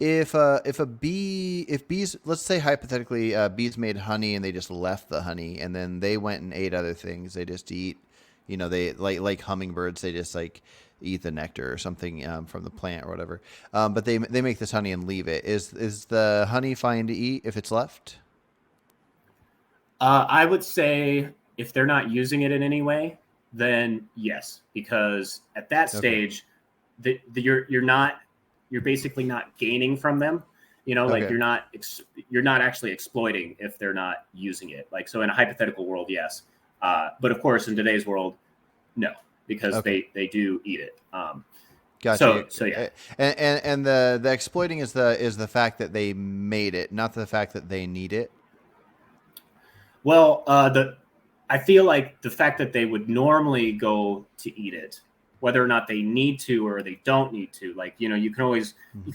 if bees, let's say hypothetically, bees made honey and they just left the honey and then they went and ate other things. They just eat, they like hummingbirds. They just like eat the nectar or something from the plant or whatever. But they make this honey and leave it. Is the honey fine to eat if it's left? I would say if they're not using it in any way, then yes, because at that Okay. stage, you're basically not gaining from them. Like Okay. you're not actually exploiting if they're not using it. Like so, in a hypothetical world, yes, but of course, in today's world, no, because Okay. they do eat it. Gotcha. So yeah. And the exploiting is the fact that they made it, not the fact that they need it. Well, I feel like the fact that they would normally go to eat it, whether or not they need to or they don't need to, like you can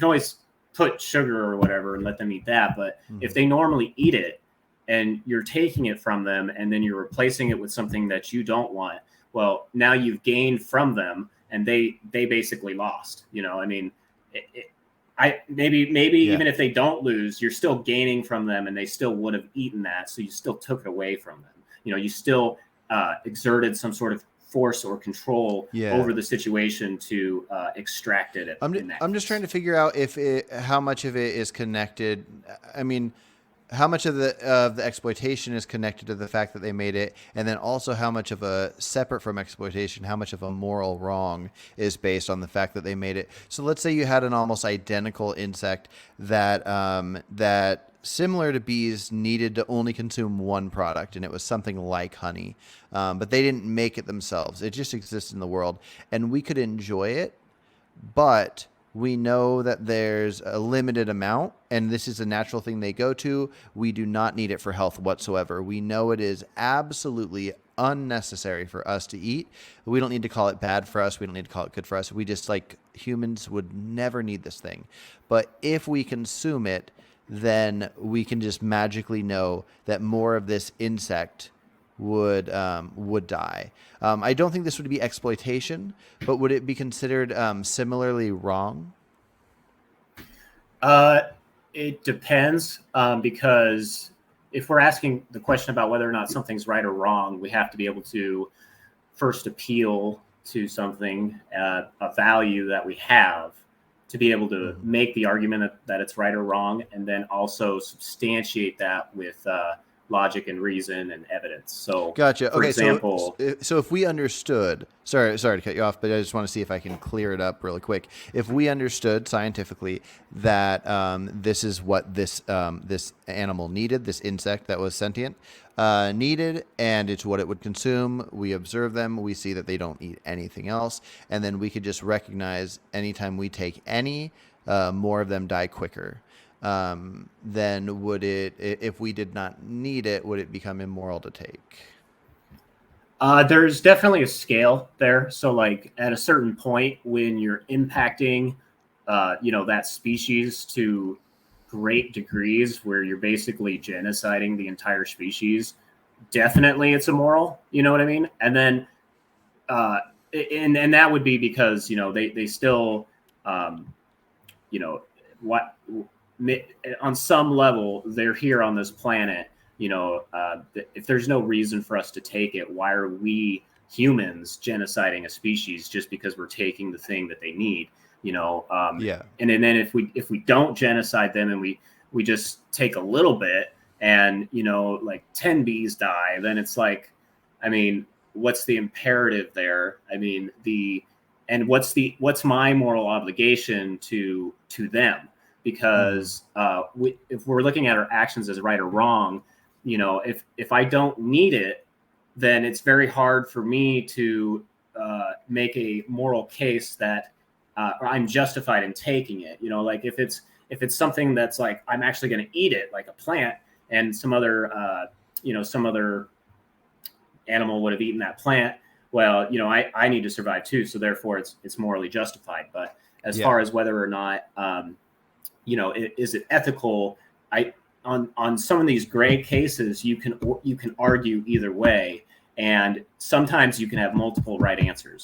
always put sugar or whatever and let them eat that. But if Mm-hmm. they normally eat it and you're taking it from them and then you're replacing it with something that you don't want, well, now you've gained from them and they basically lost. I mean, I maybe Yeah. even if they don't lose, you're still gaining from them, and they still would have eaten that, so you still took it away from them. You still exerted some sort of force or control Yeah. over the situation to extract it in that I'm just trying case. to figure out how much of it is connected. I mean, how much of the exploitation is connected to the fact that they made it, and then also how much of a separate from exploitation, how much of a moral wrong is based on the fact that they made it. So let's say you had an almost identical insect that similar to bees needed to only consume one product, and it was something like honey, but they didn't make it themselves. It just exists in the world, and we could enjoy it, but we know that there's a limited amount and this is a natural thing they go to. We do not need it for health whatsoever. We know it is absolutely unnecessary for us to eat. We don't need to call it bad for us. We don't need to call it good for us. We just, like, humans would never need this thing. But if we consume it, then we can just magically know that more of this insect would die. I don't think this would be exploitation, but would it be considered similarly wrong? Uh, it depends, because if we're asking the question about whether or not something's right or wrong, we have to be able to first appeal to something, a value that we have, to be able to Mhm. make the argument that it's right or wrong, and then also substantiate that with logic and reason and evidence. So, Gotcha. for Okay, so example, so if we understood, sorry to cut you off, but I just want to see if I can clear it up really quick. If we understood scientifically that this is what this animal needed, this insect that was sentient needed, and it's what it would consume, we observe them, we see that they don't eat anything else, and then we could just recognize anytime we take any, more of them die quicker. Then would if we did not need it, would it become immoral to take? there's definitely a scale there. So, like at a certain point, when you're impacting, that species to great degrees, where you're basically genociding the entire species, definitely it's immoral. You know what I mean? And then, uh, and that would be because they still, um, you know what on some level they're here on this planet. If there's no reason for us to take it, why are we humans genociding a species just because we're taking the thing that they need? Yeah. And then if we don't genocide them, and we just take a little bit, and like 10 bees die, then it's like, I mean, what's the imperative there? I mean, and what's my moral obligation to them? Hmm. Because if we're looking at our actions as right or wrong, if I don't need it, then it's very hard for me to make a moral case that I'm justified in taking it. Like if it's something that's like I'm actually going to eat it, like a plant, and some other animal would have eaten that plant. Well, I need to survive too, so therefore it's morally justified. But as Yeah. far as whether or not, is it ethical? I on some of these gray cases, you can argue either way, and sometimes you can have multiple right answers.